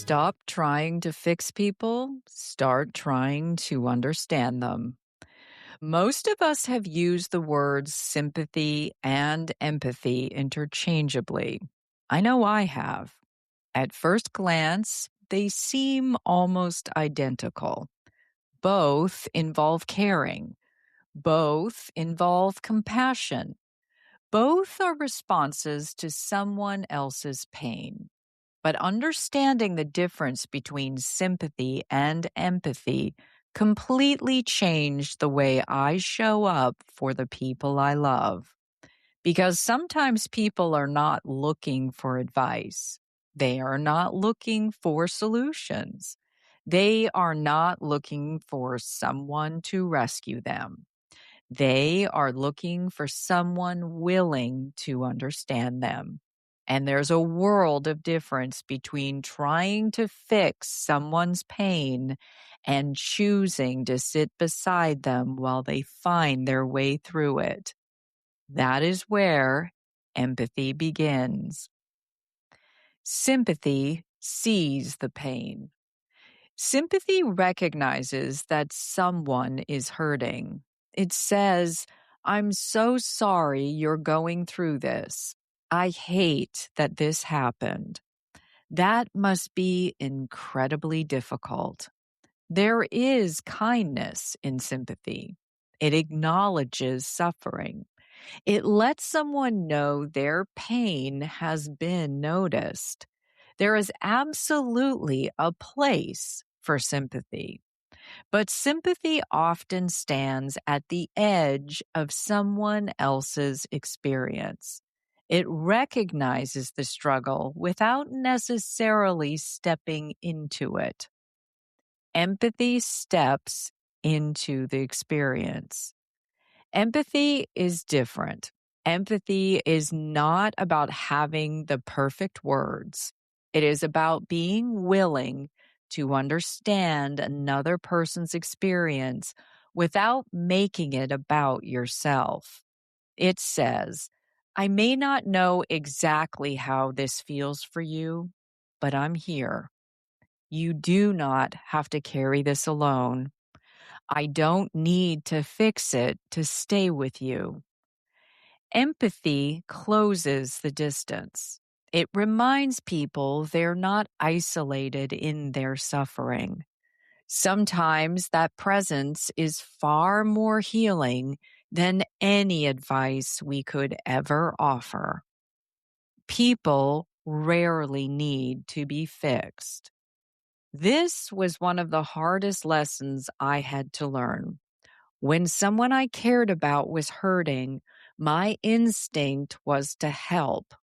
Stop trying to fix people, start trying to understand them. Most of us have used the words sympathy and empathy interchangeably. I know I have. At first glance, they seem almost identical. Both involve caring, both involve compassion, both are responses to someone else's pain. But understanding the difference between sympathy and empathy completely changed the way I show up for the people I love. Because sometimes people are not looking for advice. They are not looking for solutions. They are not looking for someone to rescue them. They are looking for someone willing to understand them. And there's a world of difference between trying to fix someone's pain and choosing to sit beside them while they find their way through it. That is where empathy begins. Sympathy sees the pain. Sympathy recognizes that someone is hurting. It says, I'm so sorry you're going through this. I hate that this happened. That must be incredibly difficult. There is kindness in sympathy. It acknowledges suffering. It lets someone know their pain has been noticed. There is absolutely a place for sympathy, but sympathy often stands at the edge of someone else's experience. It recognizes the struggle without necessarily stepping into it. Empathy steps into the experience. Empathy is different. Empathy is not about having the perfect words. It is about being willing to understand another person's experience without making it about yourself. It says, I may not know exactly how this feels for you, but I'm here. You do not have to carry this alone. I don't need to fix it to stay with you. Empathy closes the distance. It reminds people they're not isolated in their suffering. Sometimes that presence is far more healing than any advice we could ever offer. People rarely need to be fixed. This was one of the hardest lessons I had to learn. When someone I cared about was hurting, my instinct was to help,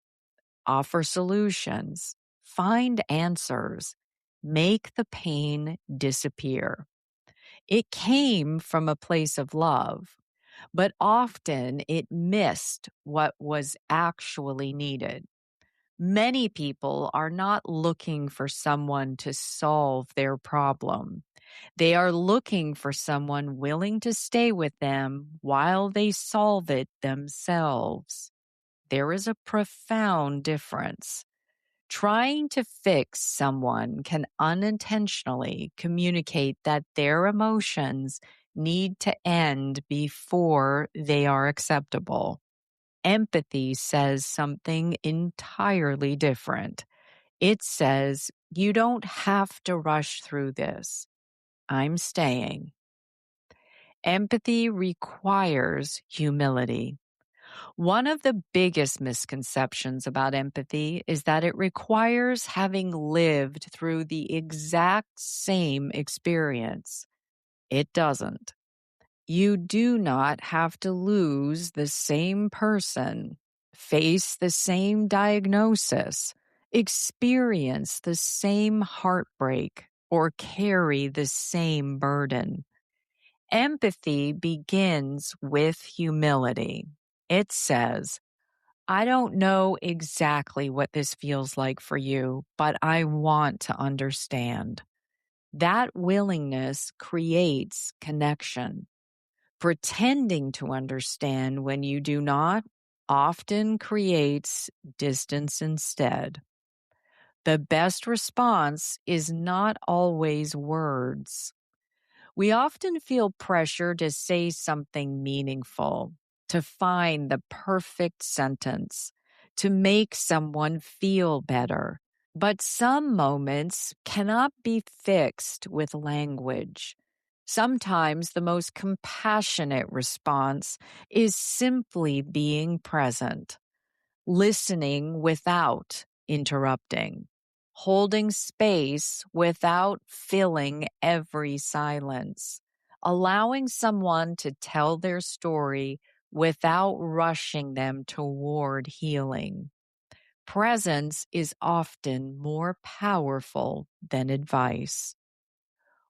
offer solutions, find answers, make the pain disappear. It came from a place of love, but often it missed what was actually needed. Many people are not looking for someone to solve their problem. They are looking for someone willing to stay with them while they solve it themselves. There is a profound difference. Trying to fix someone can unintentionally communicate that their emotions need to end before they are acceptable. Empathy says something entirely different. It says, you don't have to rush through this. I'm staying. Empathy requires humility. One of the biggest misconceptions about empathy is that it requires having lived through the exact same experience. It doesn't. You do not have to lose the same person, face the same diagnosis, experience the same heartbreak, or carry the same burden. Empathy begins with humility. It says, I don't know exactly what this feels like for you, but I want to understand. That willingness creates connection. Pretending to understand when you do not often creates distance instead. The best response is not always words. We often feel pressure to say something meaningful, to find the perfect sentence, to make someone feel better. But some moments cannot be fixed with language. Sometimes the most compassionate response is simply being present, listening without interrupting, holding space without filling every silence, allowing someone to tell their story without rushing them toward healing. Presence is often more powerful than advice.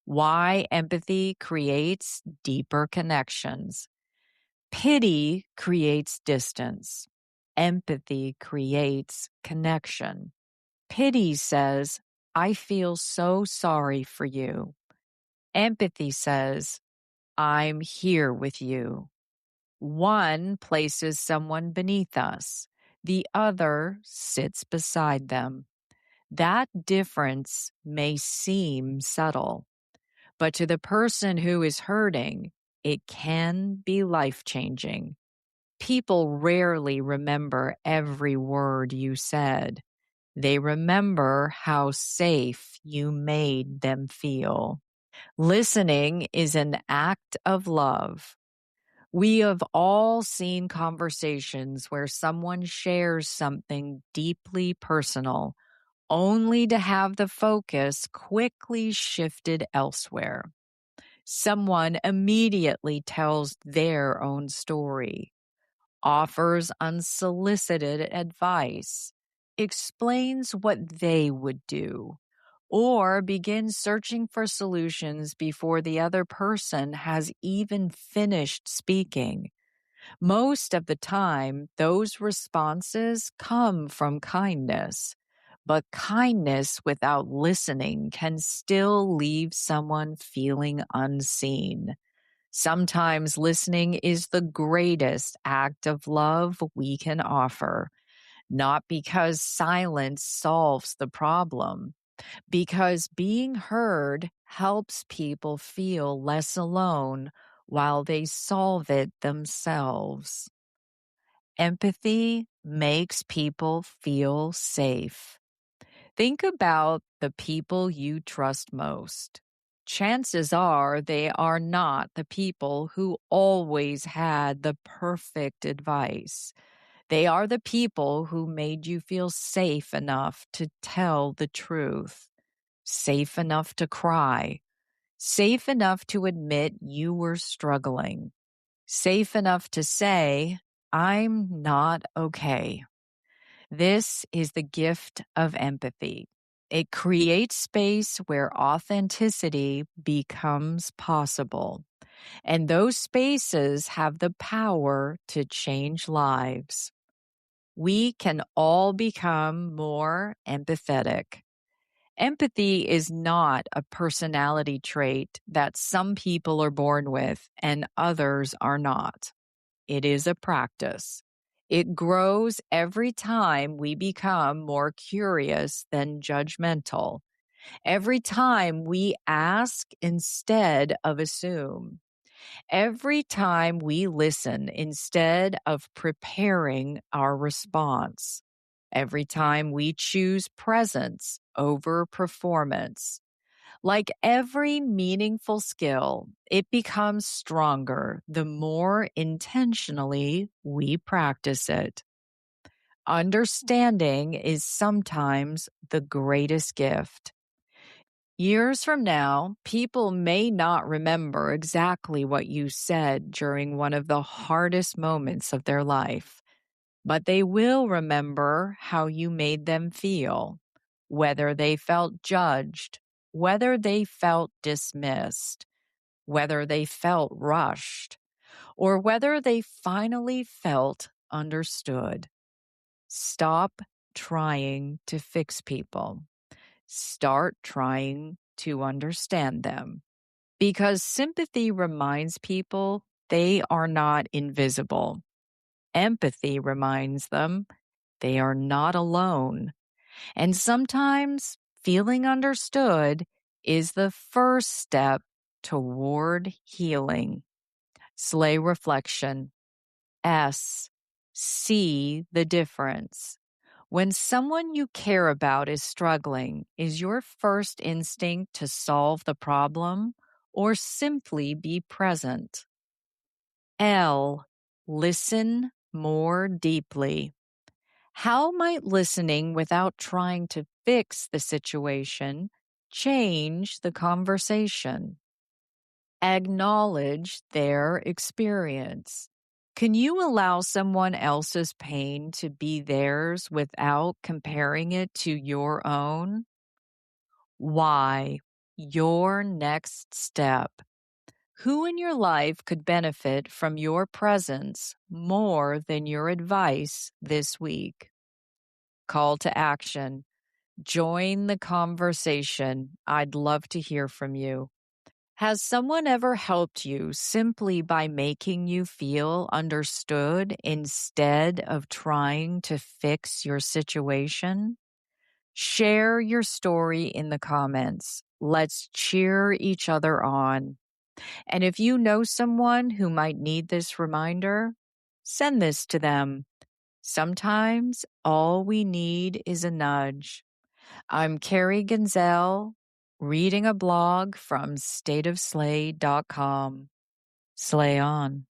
Why empathy creates deeper connections. Pity creates distance. Empathy creates connection. Pity says, I feel so sorry for you. Empathy says, I'm here with you. One places someone beneath us, the other sits beside them. That difference may seem subtle, but to the person who is hurting, it can be life changing. People rarely remember every word you said. They remember how safe you made them feel. Listening is an act of love. We have all seen conversations where someone shares something deeply personal, only to have the focus quickly shifted elsewhere. Someone immediately tells their own story, offers unsolicited advice, explains what they would do, or begins searching for solutions before the other person has even finished speaking. Most of the time, those responses come from kindness, but kindness without listening can still leave someone feeling unseen. Sometimes listening is the greatest act of love we can offer, not because silence solves the problem, because being heard helps people feel less alone while they solve it themselves. Empathy makes people feel safe. Think about the people you trust most. Chances are they are not the people who always had the perfect advice. They are the people who made you feel safe enough to tell the truth, safe enough to cry, safe enough to admit you were struggling, safe enough to say, I'm not okay. This is the gift of empathy. It creates space where authenticity becomes possible. And those spaces have the power to change lives. We can all become more empathetic. Empathy is not a personality trait that some people are born with and others are not. It is a practice. It grows every time we become more curious than judgmental. Every time we ask instead of assume. Every time we listen instead of preparing our response. Every time we choose presence over performance. Like every meaningful skill, it becomes stronger the more intentionally we practice it. Understanding is sometimes the greatest gift. Years from now, people may not remember exactly what you said during one of the hardest moments of their life, but they will remember how you made them feel, whether they felt judged, whether they felt dismissed, whether they felt rushed, or whether they finally felt understood. Stop trying to fix people. Start trying to understand them. Because sympathy reminds people they are not invisible. Empathy reminds them they are not alone. And sometimes feeling understood is the first step toward healing. Slay reflection. S. See the difference. When someone you care about is struggling, is your first instinct to solve the problem or simply be present? L. Listen more deeply. How might listening without trying to fix the situation change the conversation? Acknowledge their experience. Can you allow someone else's pain to be theirs without comparing it to your own? Why? Your next step. Who in your life could benefit from your presence more than your advice this week? Call to action. Join the conversation. I'd love to hear from you. Has someone ever helped you simply by making you feel understood instead of trying to fix your situation? Share your story in the comments. Let's cheer each other on. And if you know someone who might need this reminder, send this to them. Sometimes all we need is a nudge. I'm Carrie Genzel, reading a blog from stateofslay.com. Slay on.